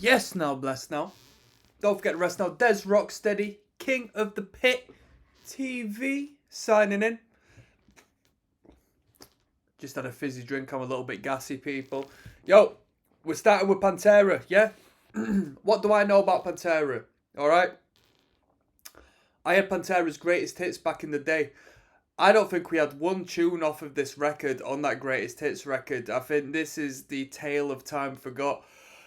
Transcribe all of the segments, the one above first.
Yes, now, bless now. Don't forget to rest now. Des Rocksteady, King of the Pit TV, signing in. Just had a fizzy drink. I'm a little bit gassy, people. Yo, we're starting with Pantera, yeah? What do I know about Pantera? Alright? I had Pantera's greatest hits back in the day. I don't think we had one tune off of this record on that greatest hits record. I think this is the Tale of Time Forgot.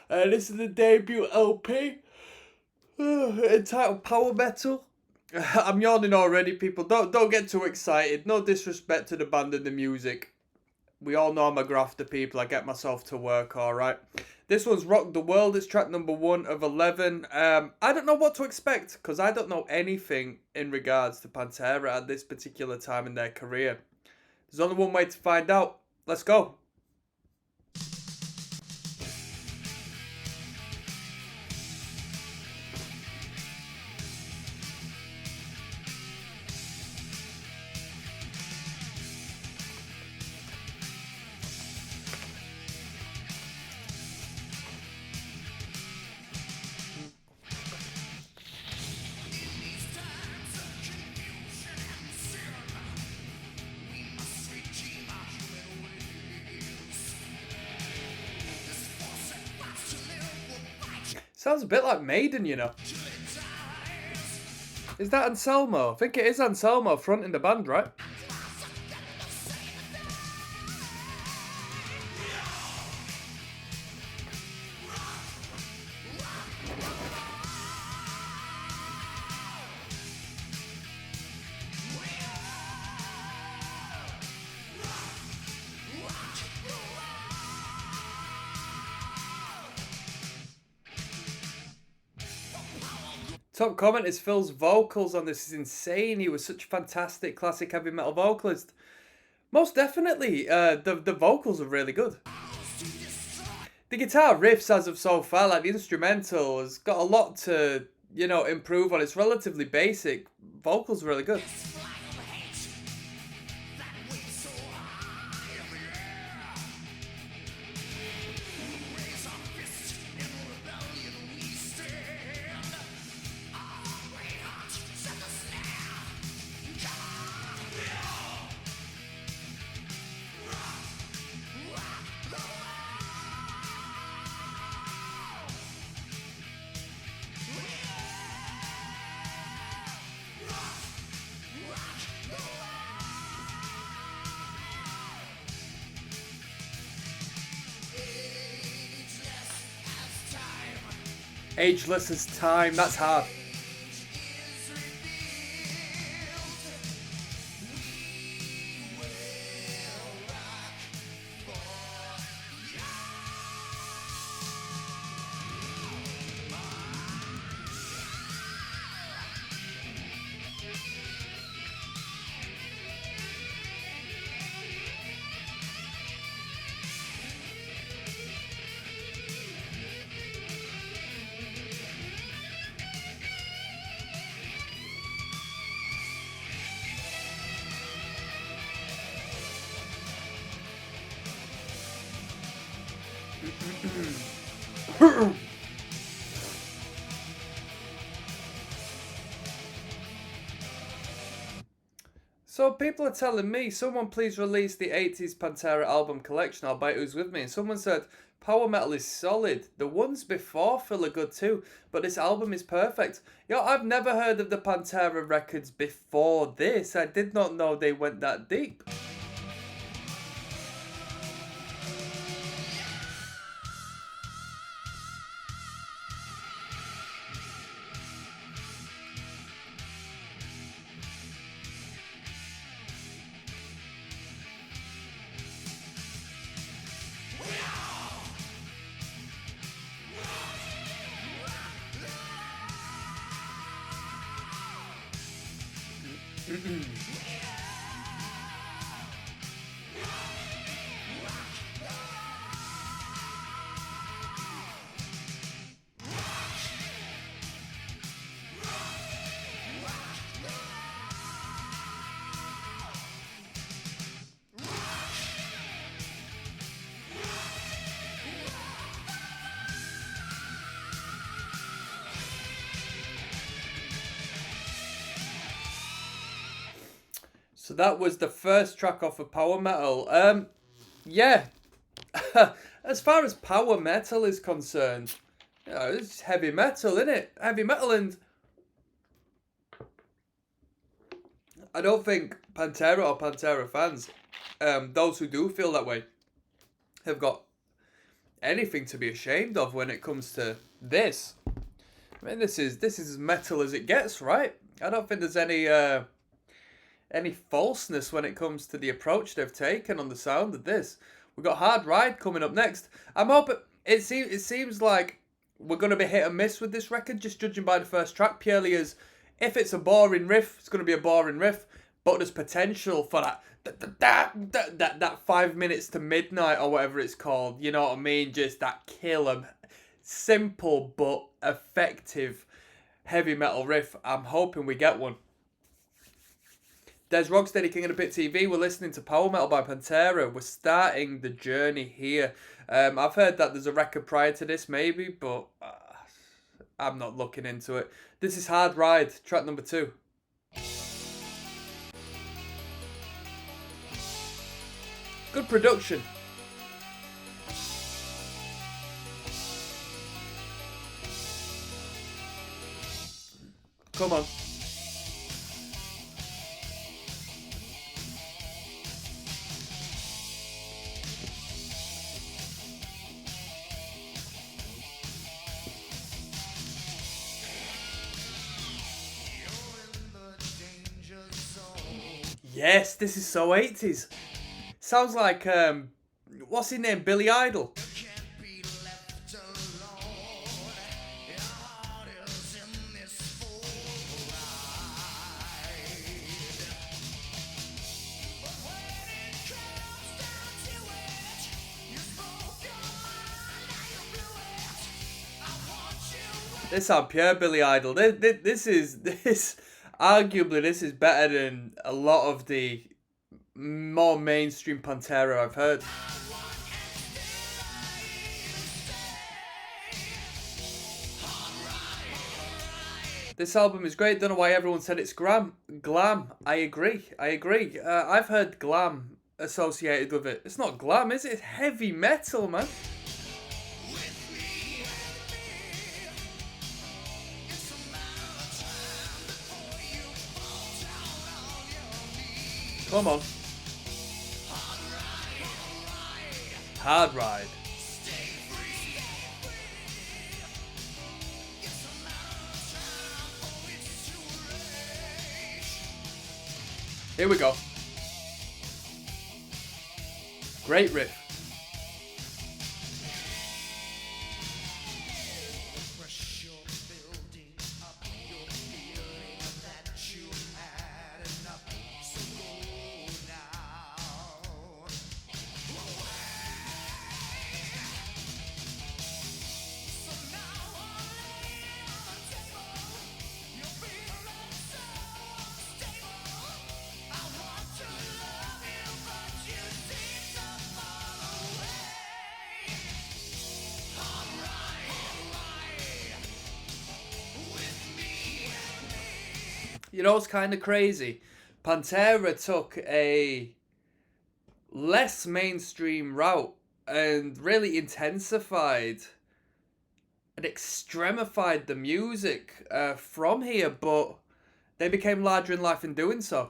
This is the debut LP entitled Power Metal. I'm yawning already, people. Don't get too excited. No disrespect to the band and the music. We all know I'm a grafter, people. I get myself to work, alright? This one's Rock the World. It's track number 1 of 11. I don't know what to expect, because I don't know anything in regards to Pantera at this particular time in their career. There's only one way to find out. Let's go. Sounds a bit like Maiden, you know. Is that Anselmo? I think it is Anselmo fronting the band, right? Top comment is Phil's vocals on this is insane. He was such a fantastic classic heavy metal vocalist. Most definitely, the vocals are really good. The guitar riffs as of so far, like the instrumental, has got a lot to, improve on. It's relatively basic. Vocals are really good. Ageless as time, that's hard. So people are telling me, someone please release the 80s Pantera album collection, I'll buy Who's With Me. And someone said, power metal is solid. The ones before Phil are good too, but this album is perfect. Yo, I've never heard of the Pantera records before this. I did not know they went that deep. So that was the first track off of Power Metal. Yeah. As far as power metal is concerned, you know, it's heavy metal, isn't it? Heavy metal, and I don't think Pantera or Pantera fans, those who do feel that way, have got anything to be ashamed of when it comes to this. I mean, this is as metal as it gets, right? I don't think there's any falseness when it comes to the approach they've taken on the sound of this. We've got Hard Ride coming up next. I'm hoping it seems like we're going to be hit and miss with this record, just judging by the first track, purely as if it's a boring riff, it's going to be a boring riff, but there's potential for that 5 minutes to midnight or whatever it's called. You know what I mean? Just that killer, simple but effective heavy metal riff. I'm hoping we get one. There's ROCKSTEADY, King of the Pit TV. We're listening to Power Metal by Pantera. We're starting the journey here. I've heard that there's a record prior to this, maybe, but I'm not looking into it. This is Hard Ride, track number 2. Good production. Come on. Yes, this is so 80s. Sounds like, what's his name? Billy Idol. This sounds pure Billy Idol. Arguably, this is better than a lot of the more mainstream Pantera I've heard. This album is great. Don't know why everyone said it's glam. I agree. I've heard glam associated with it. It's not glam, is it? It's heavy metal, man. Come on. Hard Ride. Here we go. Great riff. You know what's kind of crazy? Pantera took a less mainstream route and really intensified and extremified the music from here, but they became larger in life in doing so.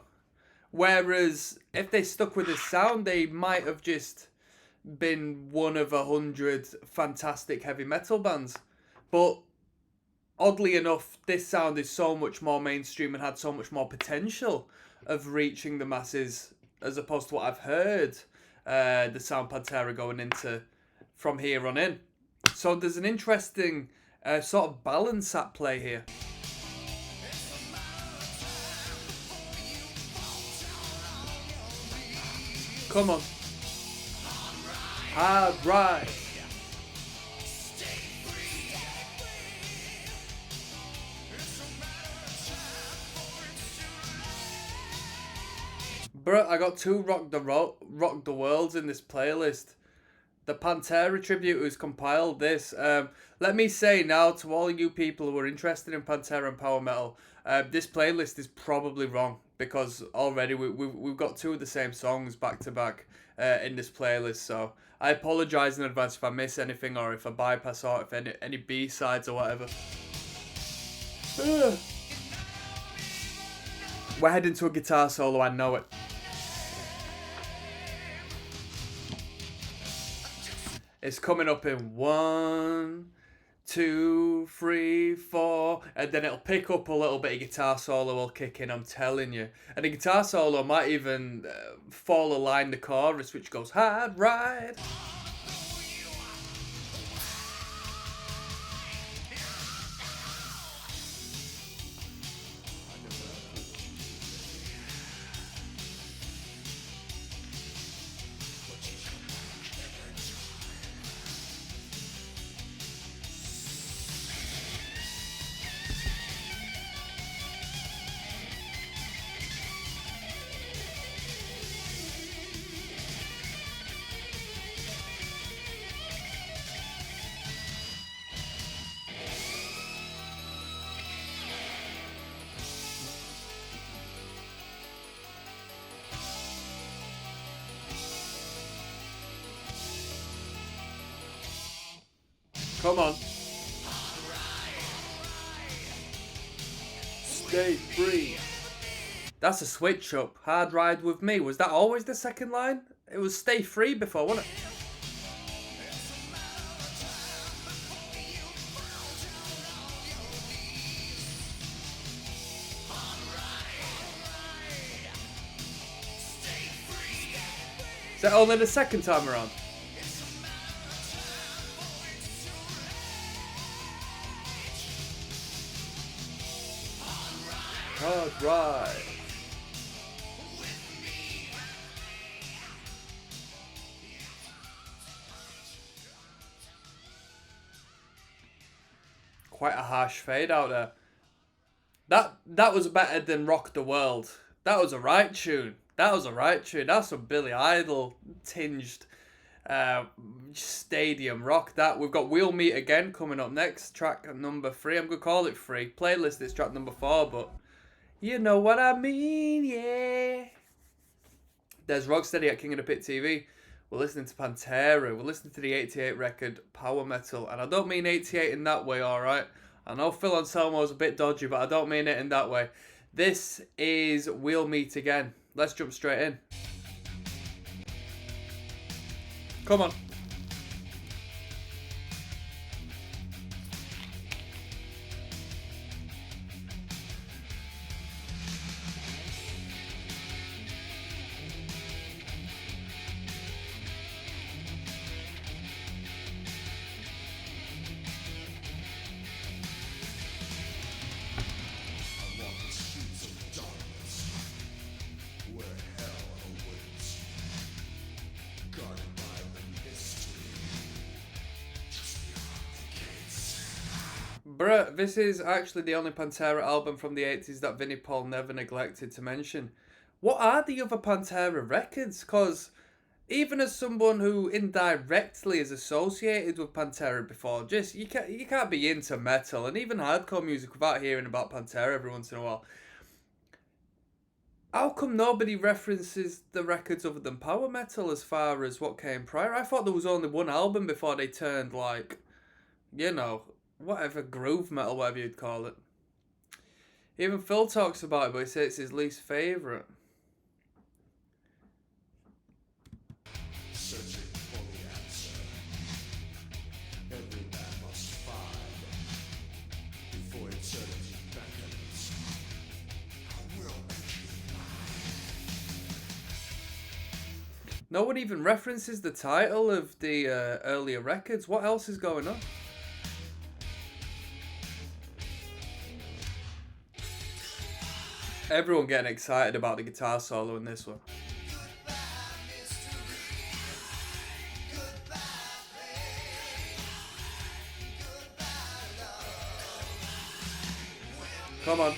Whereas if they stuck with this sound, they might have just been one of 100 fantastic heavy metal bands. But oddly enough, this sound is so much more mainstream and had so much more potential of reaching the masses as opposed to what I've heard the sound Pantera going into from here on in. So there's an interesting sort of balance at play here. Come on. Hard Ride. Bruh, I got 2 Rock the Worlds in this playlist. The Pantera tribute who's compiled this. Let me say now to all you people who are interested in Pantera and power metal, this playlist is probably wrong because already we've got two of the same songs back to back in this playlist. So I apologise in advance if I miss anything or if I bypass or if any B-sides or whatever. We're heading to a guitar solo, I know it. It's coming up in 1, 2, 3, 4, and then it'll pick up a little bit of guitar solo will kick in, I'm telling you. And the guitar solo might even fall align the chorus, which goes hard ride. Come on. Stay free. That's a switch up. Hard ride with me. Was that always the second line? It was stay free before, wasn't it? Is that only the second time around? Hard ride. Quite a harsh fade out there. That was better than Rock the World. That was a right tune. That's some Billy Idol tinged stadium rock. That we've got We'll Meet Again coming up next, track number 3. I'm gonna call it 3. Playlist is track number 4, but you know what I mean, yeah. There's Rocksteady at King of the Pit TV. We're listening to Pantera. We're listening to the 88 record Power Metal. And I don't mean 88 in that way, alright? I know Phil Anselmo's a bit dodgy, but I don't mean it in that way. This is We'll Meet Again. Let's jump straight in. Come on. Bruh, this is actually the only Pantera album from the 80s that Vinnie Paul never neglected to mention. What are the other Pantera records? Because even as someone who indirectly is associated with Pantera before, just you can't be into metal and even hardcore music without hearing about Pantera every once in a while. How come nobody references the records other than power metal as far as what came prior? I thought there was only one album before they turned like, you know, whatever, groove metal, whatever you'd call it. Even Phil talks about it, but he says it's his least favourite. Searching for the answer. Every man must find before eternity beckons. I will make you mine. No one even references the title of the earlier records. What else is going on? Everyone getting excited about the guitar solo in this one. Come on.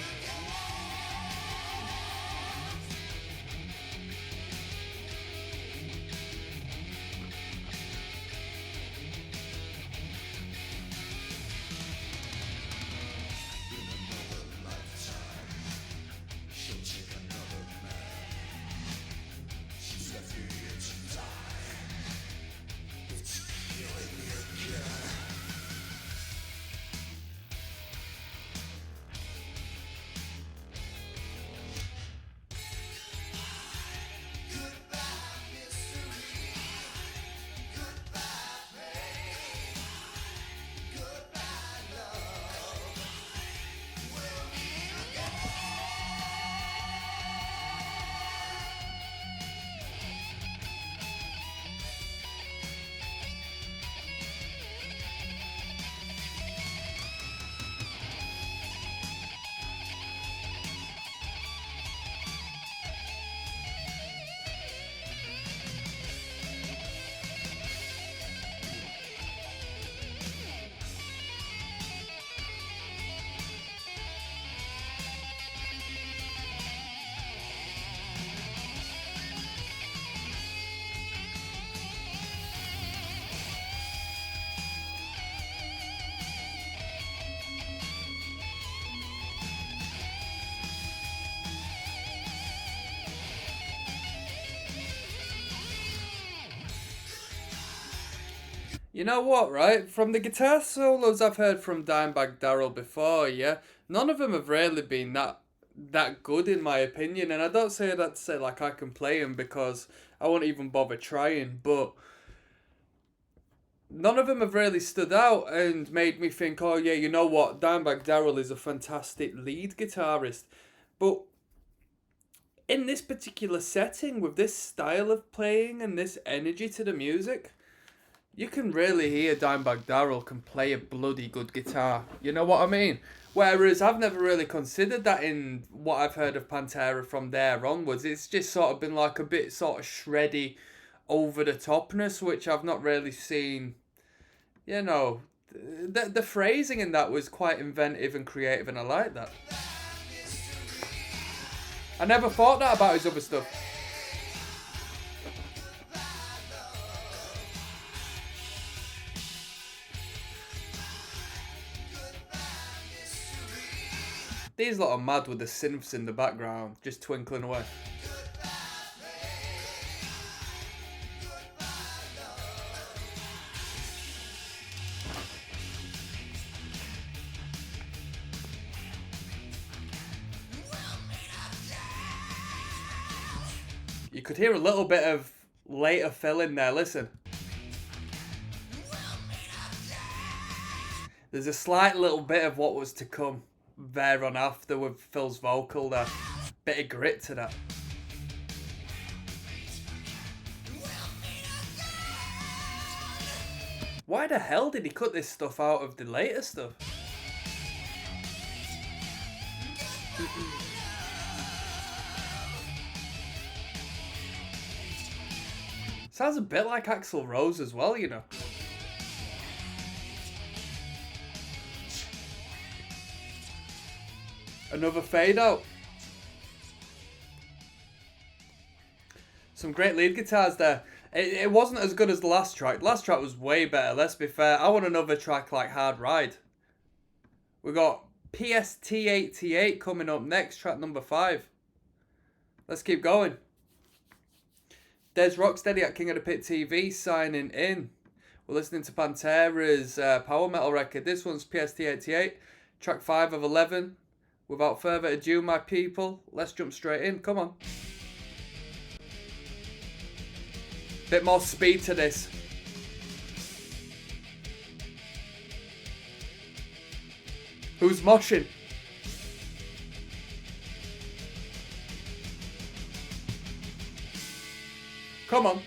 You know what, right? From the guitar solos I've heard from Dimebag Darrell before, yeah, none of them have really been that good in my opinion. And I don't say that to say like I can play them because I won't even bother trying, but none of them have really stood out and made me think, oh yeah, you know what, Dimebag Darrell is a fantastic lead guitarist. But in this particular setting, with this style of playing and this energy to the music, you can really hear Dimebag Darrell can play a bloody good guitar. You know what I mean? Whereas I've never really considered that in what I've heard of Pantera from there onwards. It's just sort of been like a bit sort of shreddy, over the topness, which I've not really seen. You know, the phrasing in that was quite inventive and creative, and I like that. I never thought that about his other stuff. These lot are mad with the synths in the background, just twinkling away. You could hear a little bit of later fill in there, listen. There's a slight little bit of what was to come there on after with Phil's vocal there. Bit of grit to that. Why the hell did he cut this stuff out of the later stuff? Sounds a bit like Axl Rose as well, you know. Another fade out. Some great lead guitars there. It wasn't as good as the last track. The last track was way better, let's be fair. I want another track like Hard Ride. We got PST88 coming up next, track number 5. Let's keep going. There's ROCKSTEADY at King of the Pit TV signing in. We're listening to Pantera's power metal record. This one's PST88, track 5 of 11. Without further ado, my people, let's jump straight in. Come on. Bit more speed to this. Who's moshing? Come on.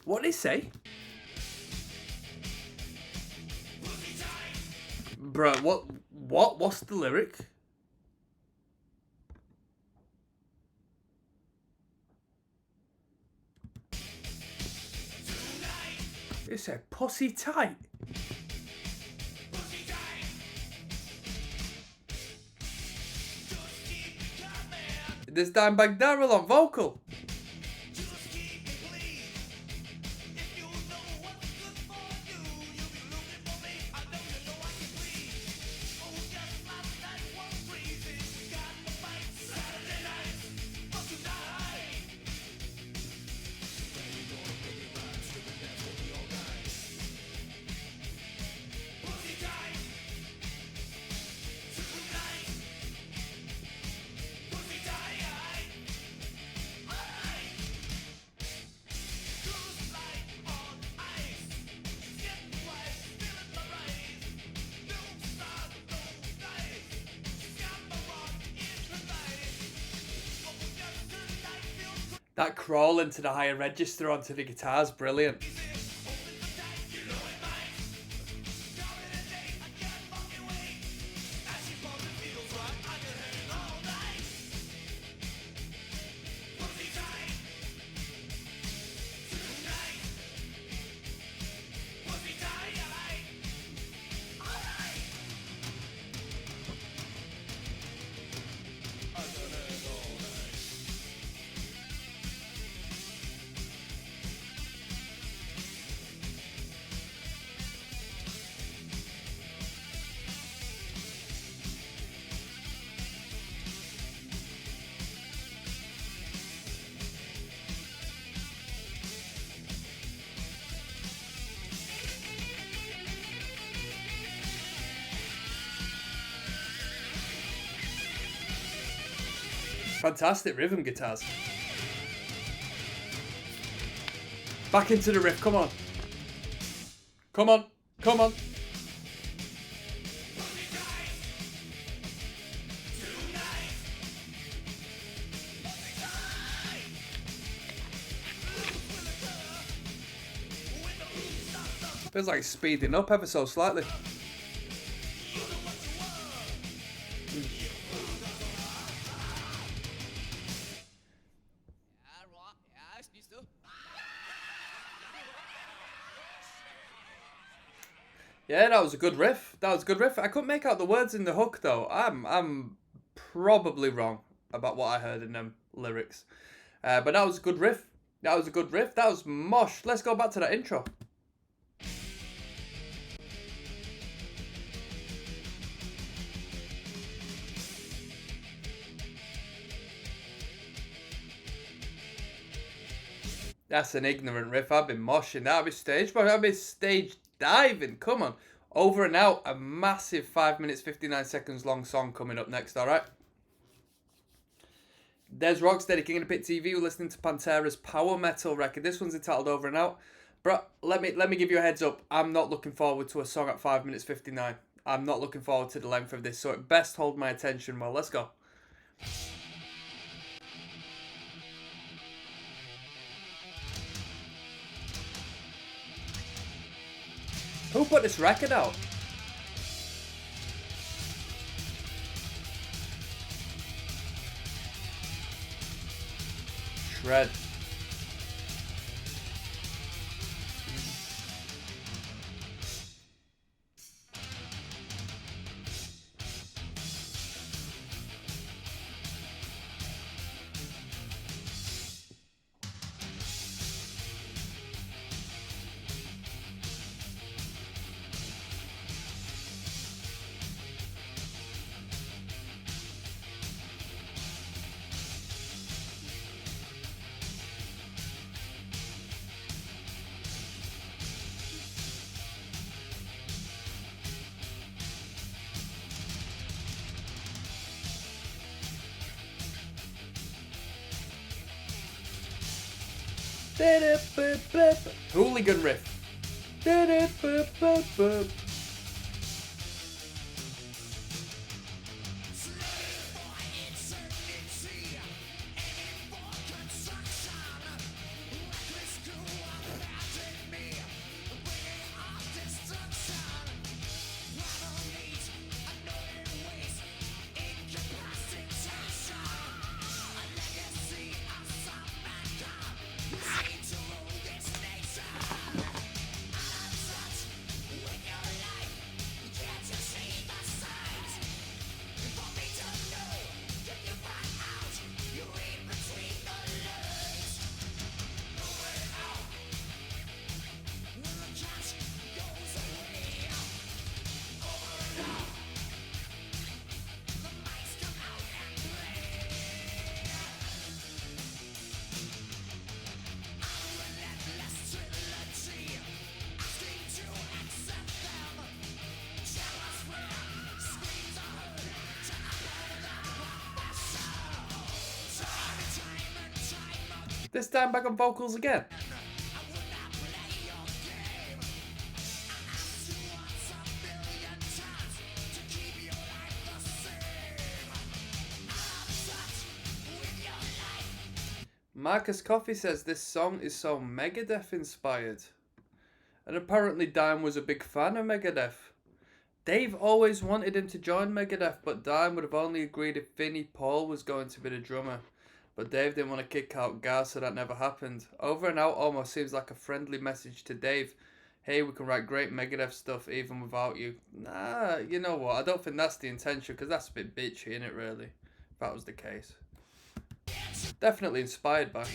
What did he say? Bruh, what? What's the lyric? It said pussy tight. This Dimebag Darrell on vocal. That crawl into the higher register onto the guitar's brilliant. fantastic rhythm guitars. Back into the riff, come on. Come on, come on. Feels like speeding up ever so slightly. Yeah, that was a good riff. That was a good riff. I couldn't make out the words in the hook though. I'm probably wrong about what I heard in them lyrics. But that was a good riff. That was a good riff. That was mosh. Let's go back to that intro. That's an ignorant riff. I've been moshing that. I've been stage diving. Come on. Over and out. A massive 5 minutes, 59 seconds long song coming up next, alright? There's ROCKSTEADY, King of the Pit TV. We're listening to Pantera's power metal record. This one's entitled Over and Out. But let me give you a heads up. I'm not looking forward to a song at 5 minutes 59. I'm not looking forward to the length of this. So it best hold my attention. Well, let's go. Who put this record out? Shred. Hooligan riff. This time back on vocals again. Marcus Coffey says this song is so Megadeth inspired. And apparently Dime was a big fan of Megadeth. Dave always wanted him to join Megadeth, but Dime would have only agreed if Vinnie Paul was going to be the drummer. But Dave didn't want to kick out Gaz, so that never happened. Over and Out almost seems like a friendly message to Dave. Hey, we can write great Megadeth stuff even without you. Nah, you know what? I don't think that's the intention, because that's a bit bitchy, isn't it, really? If that was the case. Definitely inspired by.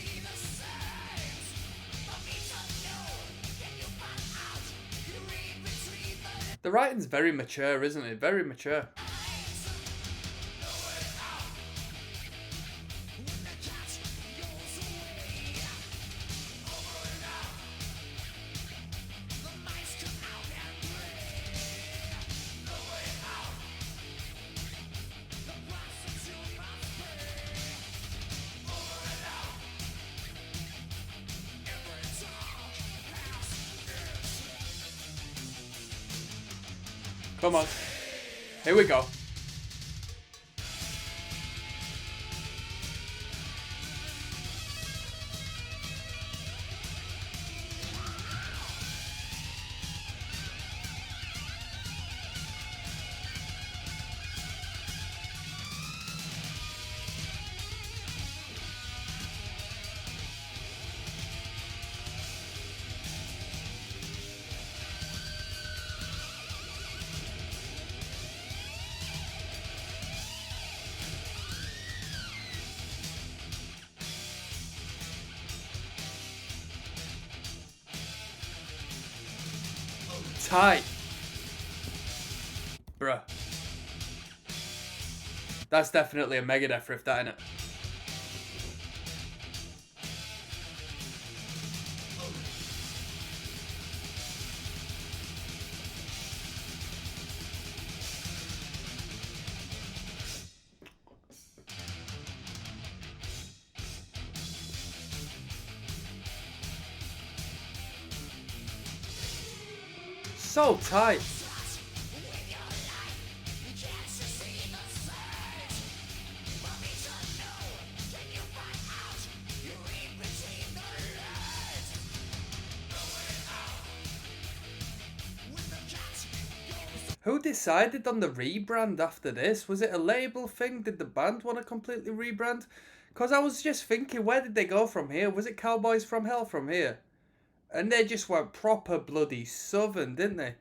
The writing's very mature, isn't it? Very mature. Come on. Here we go. Tight. Bruh. That's definitely a Megadeth riff, that, innit? So tight. Who decided on the rebrand after this? Was it a label thing? Did the band want to completely rebrand? Because I was just thinking, where did they go from here? Was it Cowboys from Hell from here? And they just went proper bloody southern, didn't they?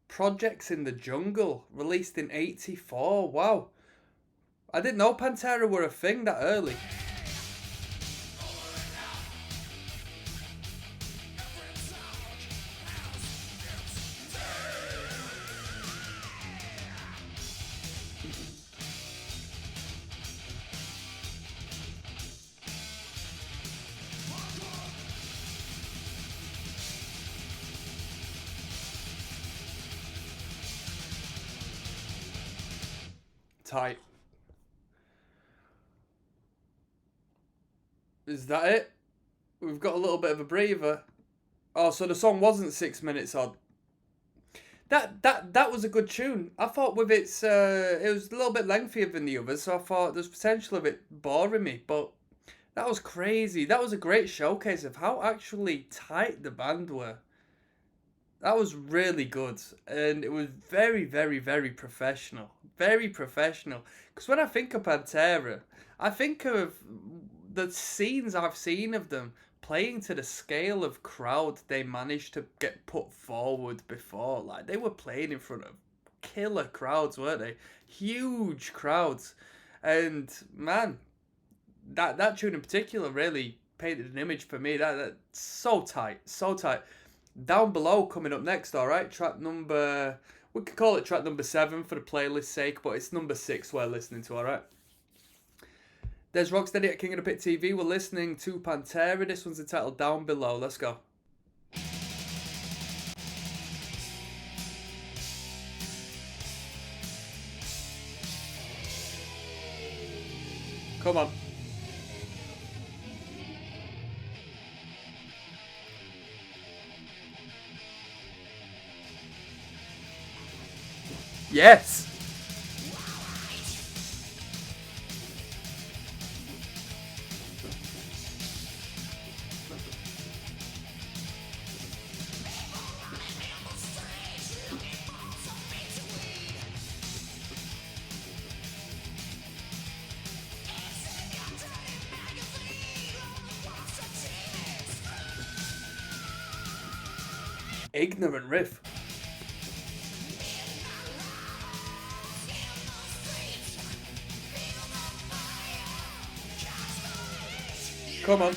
Projects in the Jungle, released in '84. Wow. I didn't know Pantera were a thing that early. Tight. Is that it? We've got a little bit of a breather. Oh, so the song wasn't 6 minutes odd. That was a good tune. I thought with its it was a little bit lengthier than the others, so I thought there's potential of it boring me, but that was crazy. That was a great showcase of how actually tight the band were. That was really good, and it was very, very, very professional. Very professional. Because when I think of Pantera, I think of the scenes I've seen of them playing to the scale of crowd they managed to get put forward before. Like, they were playing in front of killer crowds, weren't they? Huge crowds. And, man, that tune in particular really painted an image for me. That's so tight, so tight. Down Below coming up next, alright? Track number... We could call it track number 7 for the playlist's sake, but it's number 6 we're listening to, alright? There's ROCKSTEADY at King of the Pit TV. We're listening to Pantera. This one's entitled Down Below. Let's go. Come on. Yes! Ignorant riff. Come on.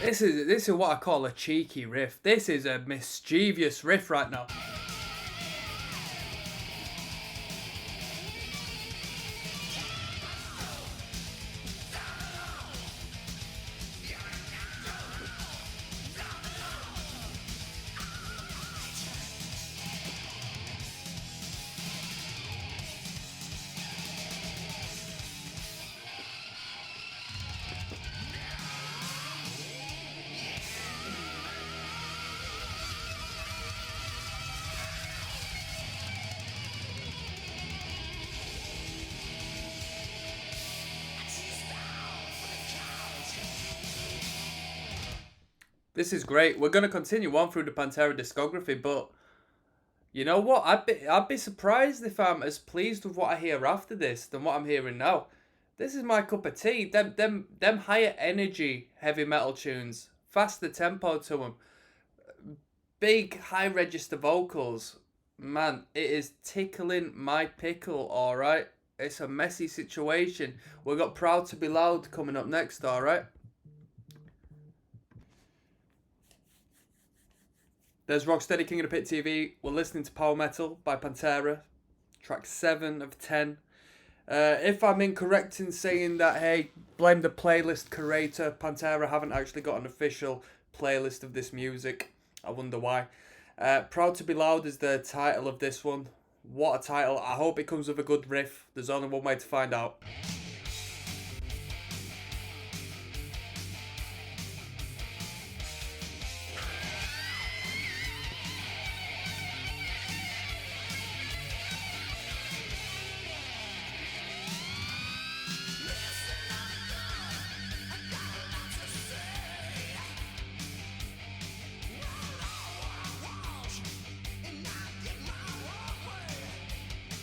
This is what I call a cheeky riff. This is a mischievous riff right now. This is great. We're gonna continue on through the Pantera discography, but you know what? I'd be surprised if I'm as pleased with what I hear after this than what I'm hearing now. This is my cup of tea. Them higher energy heavy metal tunes, faster tempo to them, big high register vocals. Man, it is tickling my pickle. All right, it's a messy situation. We got "Proud to Be Loud" coming up next. All right. There's Rocksteady, King of the Pit TV. We're listening to Power Metal by Pantera, track 7 of 10. If I'm incorrect in saying that, hey, blame the playlist curator. Pantera haven't actually got an official playlist of this music. I wonder why. Proud to Be Loud is the title of this one. What a title. I hope it comes with a good riff. There's only one way to find out.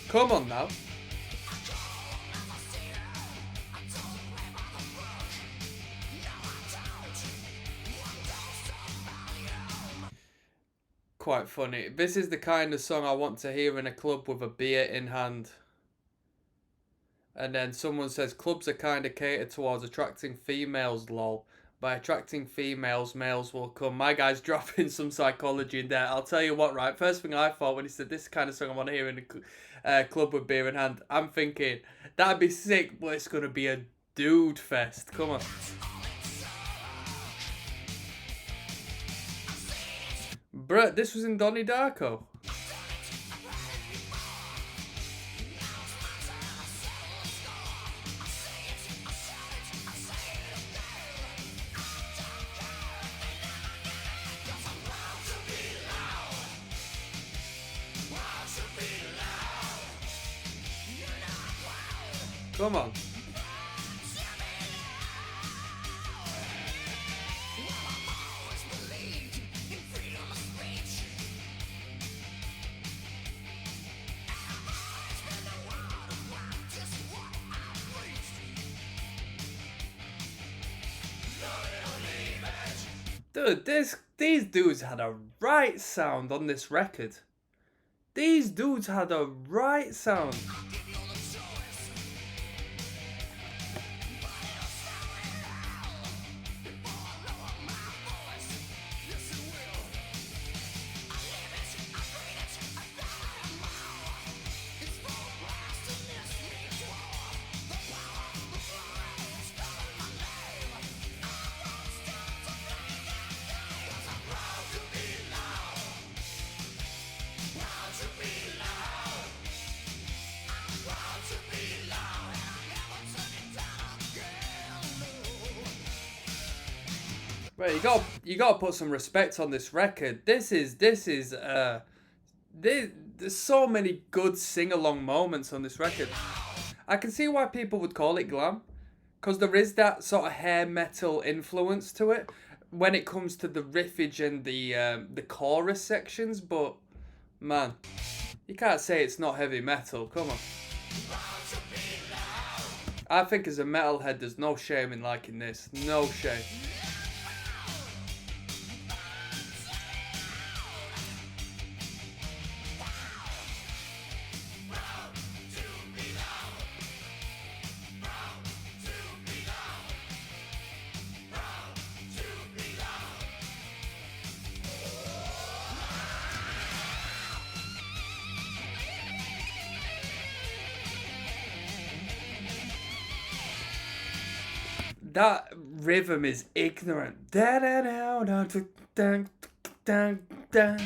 Come on now. Quite funny. This is the kind of song I want to hear in a club with a beer in hand. And then someone says, clubs are kind of catered towards attracting females, lol. By attracting females, males will come. My guy's dropping some psychology in there. I'll tell you what, right? First thing I thought when he said this kind of song I want to hear in a club with beer in hand, I'm thinking, that'd be sick, but it's going to be a dude fest. Come on. Bruh, this was in Donnie Darko. Come on. Dude, these dudes had a right sound on this record. These dudes had a right sound. Right, you got to put some respect on this record. There's so many good sing-along moments on this record. I can see why people would call it glam, because there is that sort of hair metal influence to it when it comes to the riffage and the chorus sections. But man, you can't say it's not heavy metal. Come on. I think as a metalhead, there's no shame in liking this. No shame. That rhythm is ignorant. Da da da da da da da da.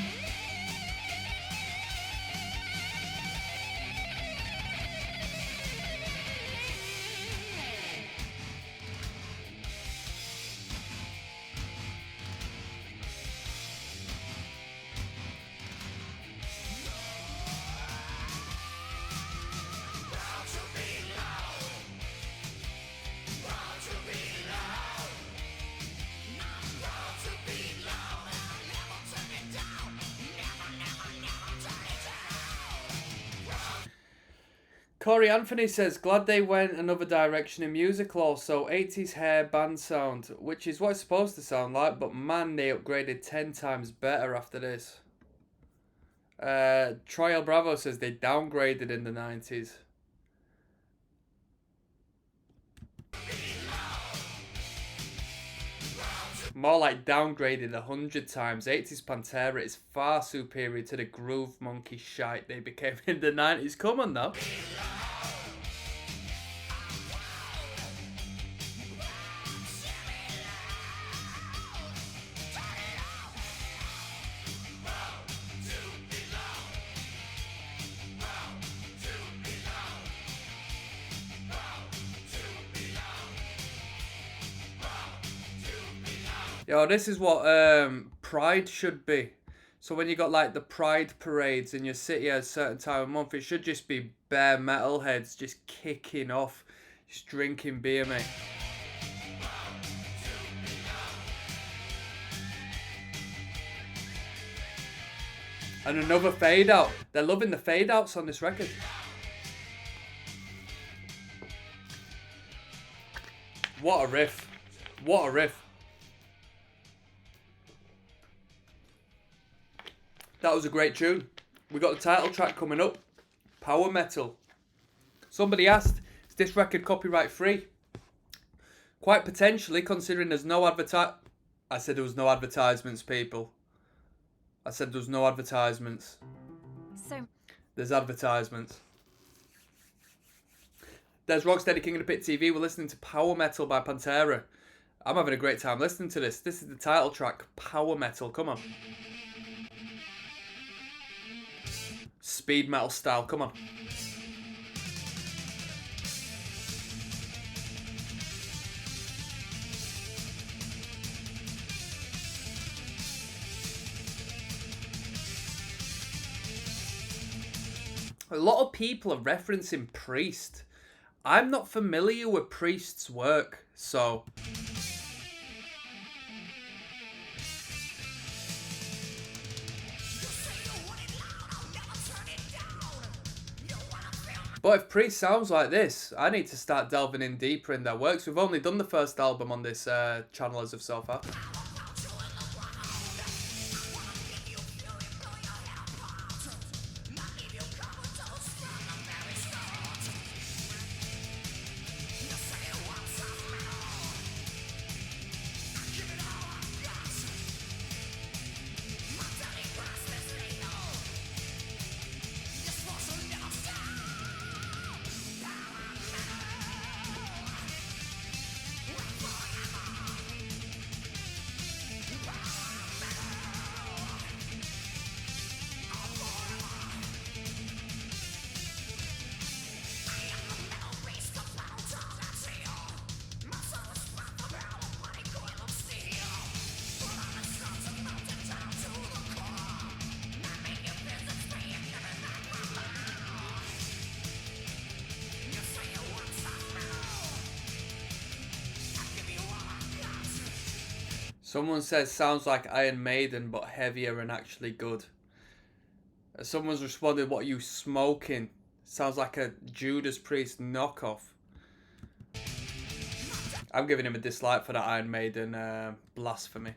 Corey Anthony says, glad they went another direction in musical also. 80s hair band sound, which is what it's supposed to sound like, but man, they upgraded 10 times better after this. Trial Bravo says they downgraded in the 90s. More like downgraded 100 times. 80s Pantera is far superior to the groove monkey shite they became in the 90s. Come on now. Yo, this is what Pride should be. So when you got like the Pride parades in your city at a certain time of month, it should just be bare metalheads just kicking off, just drinking beer, mate. And another fade out. They're loving the fade outs on this record. What a riff. What a riff. That was a great tune. We got the title track coming up. Power metal. Somebody asked, is this record copyright free? Quite potentially, considering there's no I said there was no advertisements, people. I said there was no advertisements. There's advertisements. There's Rocksteady King of the Pit TV. We're listening to Power Metal by Pantera. I'm having a great time listening to this. This is the title track, Power Metal. Come on. Speed metal style, come on. A lot of people are referencing Priest. I'm not familiar with Priest's work, so... But if Priest sounds like this, I need to start delving in deeper in their works. We've only done the first album on this channel as of so far. Someone says sounds like Iron Maiden but heavier and actually good. Someone's responded, what are you smoking? Sounds like a Judas Priest knockoff. I'm giving him a dislike for that Iron Maiden blasphemy.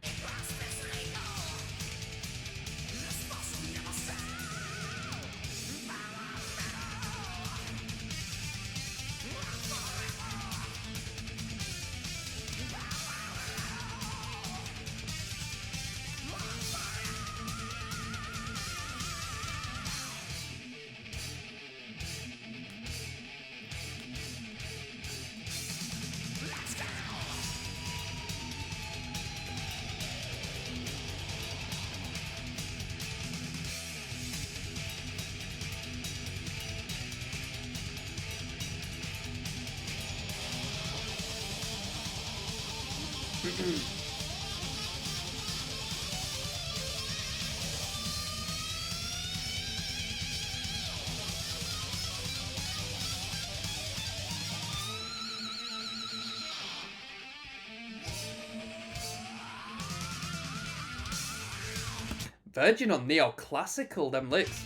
Virgin on neoclassical, them licks.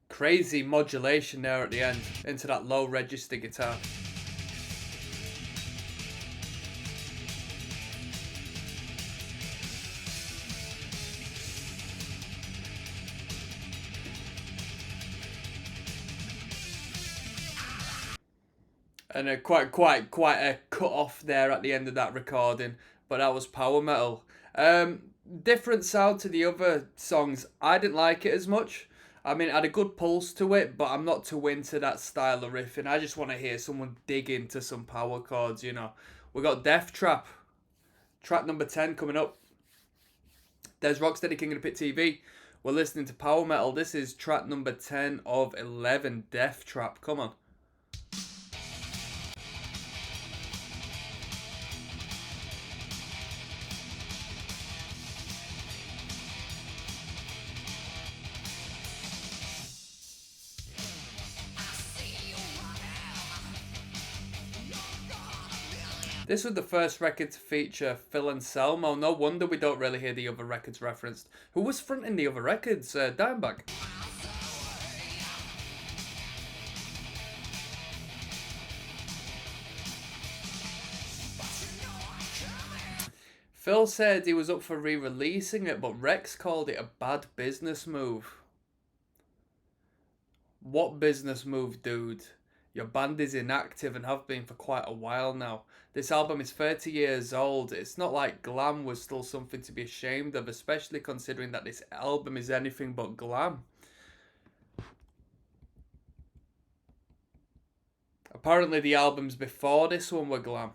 Crazy modulation there at the end into that low register guitar. And quite a cut off there at the end of that recording, but that was power metal. Different sound to the other songs. I didn't like it as much. I mean, it had a good pulse to it, but I'm not too into that style of riffing. I just want to hear someone dig into some power chords, you know. We got Death Trap, track number 10 coming up. There's Rocksteady King of the Pit TV. We're listening to power metal. This is track number 10 of 11, Death Trap. Come on. This was the first record to feature Phil Anselmo. No wonder we don't really hear the other records referenced. Who was fronting the other records? Dimebag. Phil said he was up for re-releasing it, but Rex called it a bad business move. What business move, dude? Your band is inactive and have been for quite a while now. This album is 30 years old. It's not like glam was still something to be ashamed of, especially considering that this album is anything but glam. Apparently the albums before this one were glam.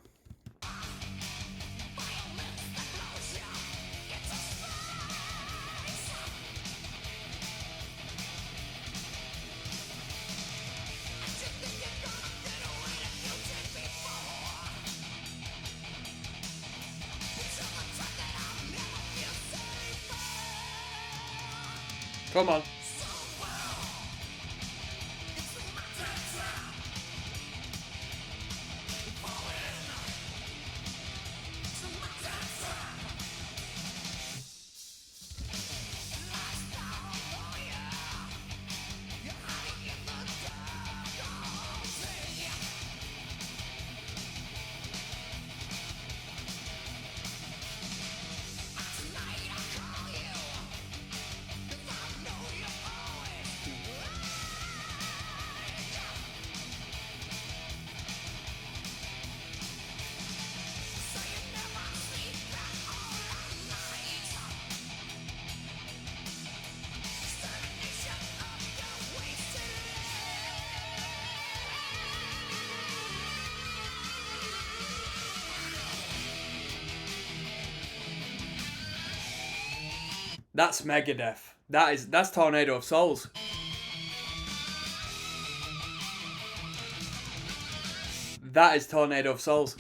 Come on. That's Megadeth. That's Tornado of Souls. That is Tornado of Souls.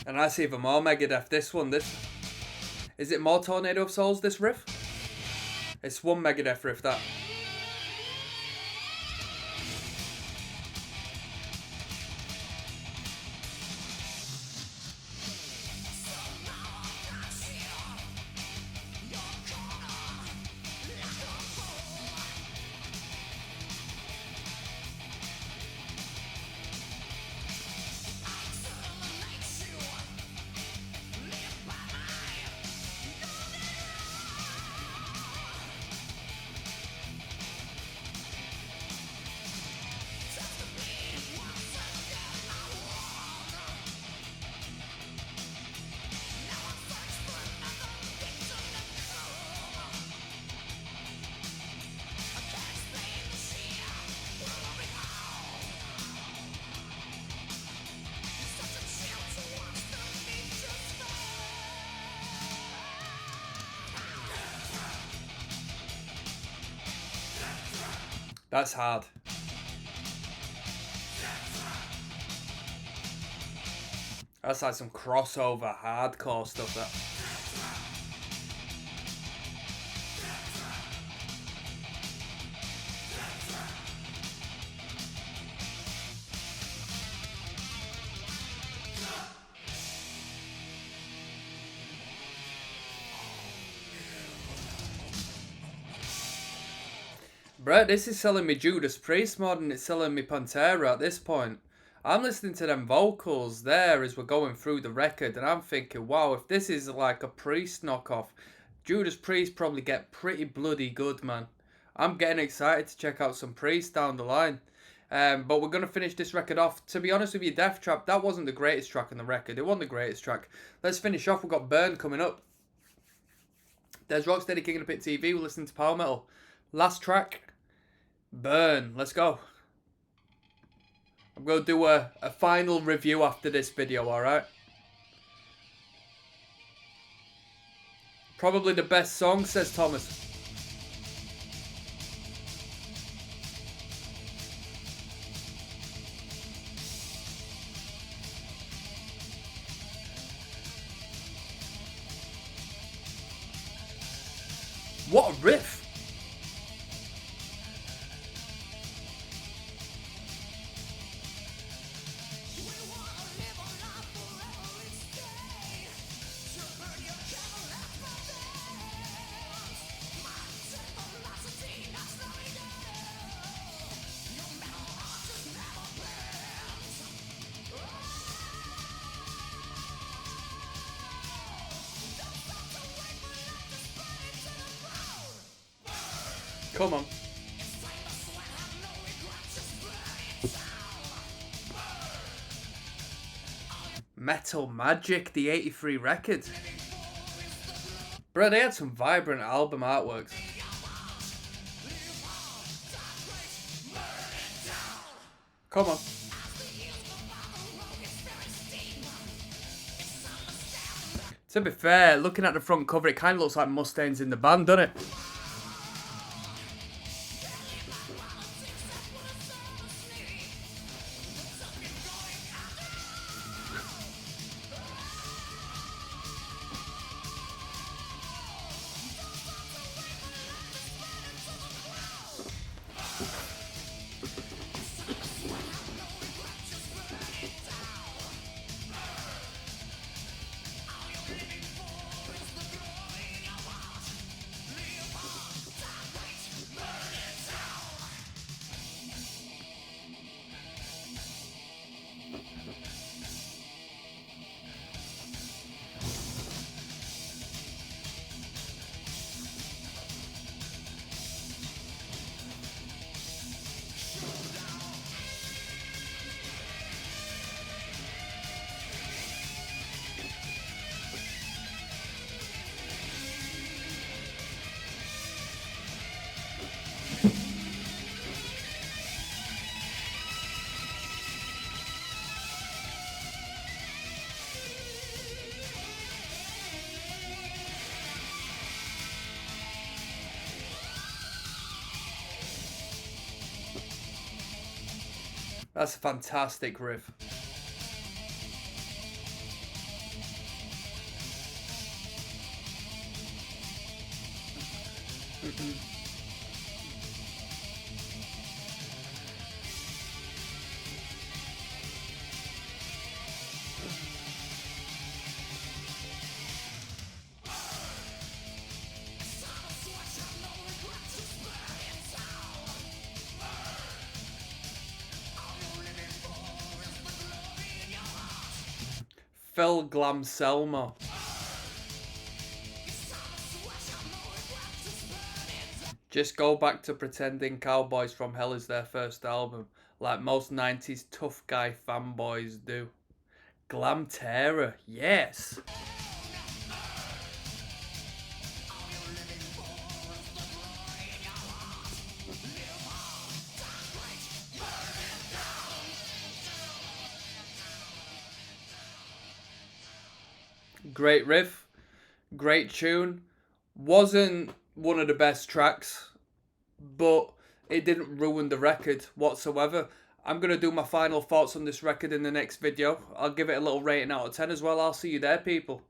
And that's even more Megadeth. This one, this... Is it more Tornado of Souls, this riff? It's one Megadeth riff, that. That's hard. That's like some crossover hardcore stuff, that. Brett, this is selling me Judas Priest more than it's selling me Pantera at this point. I'm listening to them vocals there as we're going through the record, and I'm thinking, wow, if this is like a Priest knockoff, Judas Priest probably get pretty bloody good, man. I'm getting excited to check out some Priest down the line. But we're going to finish this record off. To be honest with you, Death Trap, that wasn't the greatest track on the record. It wasn't the greatest track. Let's finish off. We've got Burn coming up. There's Rocksteady King of the Pit TV. We're listening to Power Metal. Last track, Burn. Let's go. I'm going to do a final review after this video, alright? Probably the best song, says Thomas. What a riff! Come on. Metal Magic, the 83 record. Bro, they had some vibrant album artworks. Come on. To be fair, looking at the front cover, it kind of looks like Mustang's in the band, doesn't it? That's a fantastic riff. Phil Glam Selma. Just go back to pretending Cowboys from Hell is their first album, like most 90s tough guy fanboys do. Pantera, yes. Great riff, great tune. Wasn't one of the best tracks, but it didn't ruin the record whatsoever. I'm going to do my final thoughts on this record in the next video. I'll give it a little rating out of 10 as well. I'll see you there, people.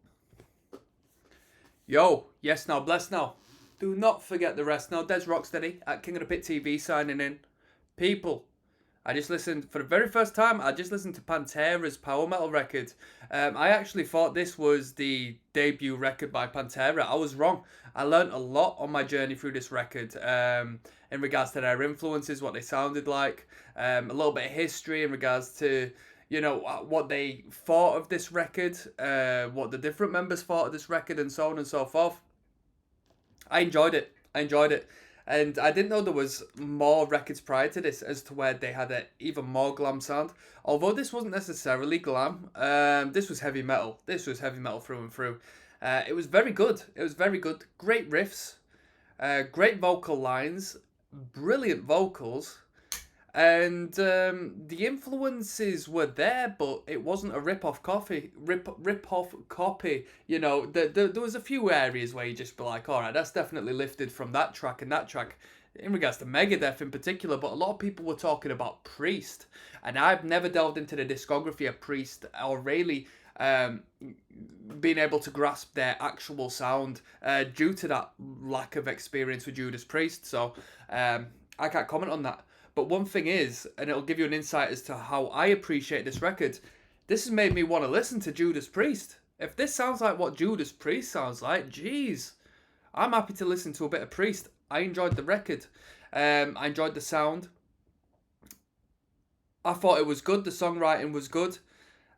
Yo, yes now, bless now. Do not forget the rest now. Des Rocksteady at King of the Pit TV signing in. People, I just listened, for the very first time, I just listened to Pantera's power metal record. I actually thought this was the debut record by Pantera. I was wrong. I learned a lot on my journey through this record in regards to their influences, what they sounded like, a little bit of history in regards to, you know, what they thought of this record, what the different members thought of this record, and so on and so forth. I enjoyed it. And I didn't know there was more records prior to this as to where they had an even more glam sound. Although this wasn't necessarily glam. This was heavy metal. This was heavy metal through and through. It was very good. Great riffs. Great vocal lines. Brilliant vocals. And the influences were there, but it wasn't a rip-off copy. You know, there was a few areas where you just be like, all right, that's definitely lifted from that track and that track, in regards to Megadeth in particular. But a lot of people were talking about Priest, and I've never delved into the discography of Priest or really being able to grasp their actual sound due to that lack of experience with Judas Priest. So I can't comment on that. But one thing is, and it'll give you an insight as to how I appreciate this record, this has made me want to listen to Judas Priest. If this sounds like what Judas Priest sounds like, geez, I'm happy to listen to a bit of Priest. I enjoyed the record. I enjoyed the sound. I thought it was good. The songwriting was good.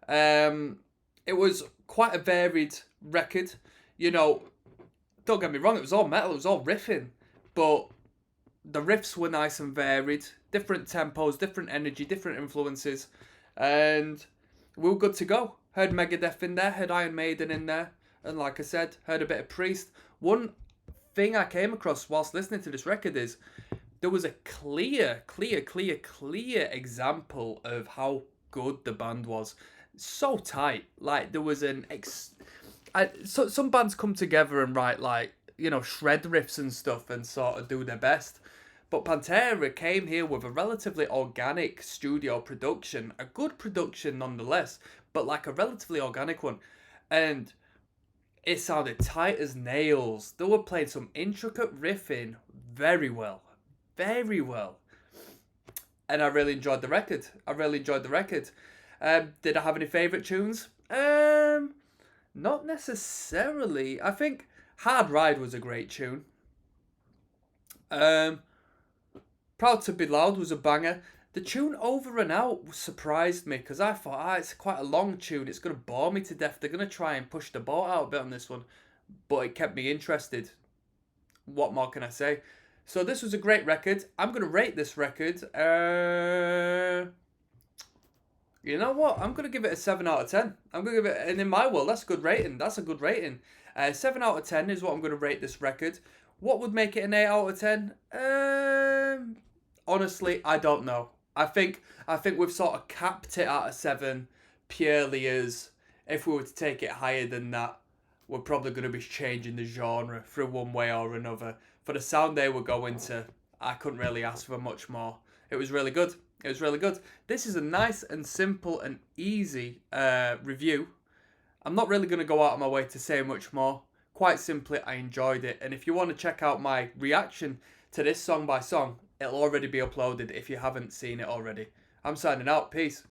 It was quite a varied record. You know, don't get me wrong, it was all metal, it was all riffing. But the riffs were nice and varied. Different tempos, different energy, different influences. And we were good to go. Heard Megadeth in there, heard Iron Maiden in there. And like I said, heard a bit of Priest. One thing I came across whilst listening to this record is there was a clear example of how good the band was. So tight. Like, there was some bands come together and write, like, you know, shred riffs and stuff and sort of do their best. But Pantera came here with a relatively organic studio production, a good production nonetheless, but like a relatively organic one. And it sounded tight as nails. They were playing some intricate riffing very well. And I really enjoyed the record. Did I have any favourite tunes? Not necessarily. I think Hard Ride was a great tune. Proud to Be Loud was a banger. The tune Over and Out surprised me because I thought, it's quite a long tune. It's going to bore me to death. They're going to try and push the boat out a bit on this one. But it kept me interested. What more can I say? So this was a great record. I'm going to rate this record. You know what? I'm going to give it a 7 out of 10. I'm going to give it, and in my world, that's a good rating. 7 out of 10 is what I'm going to rate this record. What would make it an 8 out of 10? Honestly, I don't know. I think we've sort of capped it at a 7 purely as if we were to take it higher than that, we're probably going to be changing the genre through one way or another. For the sound they were going to, I couldn't really ask for much more. It was really good. This is a nice and simple and easy review. I'm not really going to go out of my way to say much more. Quite simply, I enjoyed it. And if you want to check out my reaction to this song by song, it'll already be uploaded if you haven't seen it already. I'm signing out. Peace.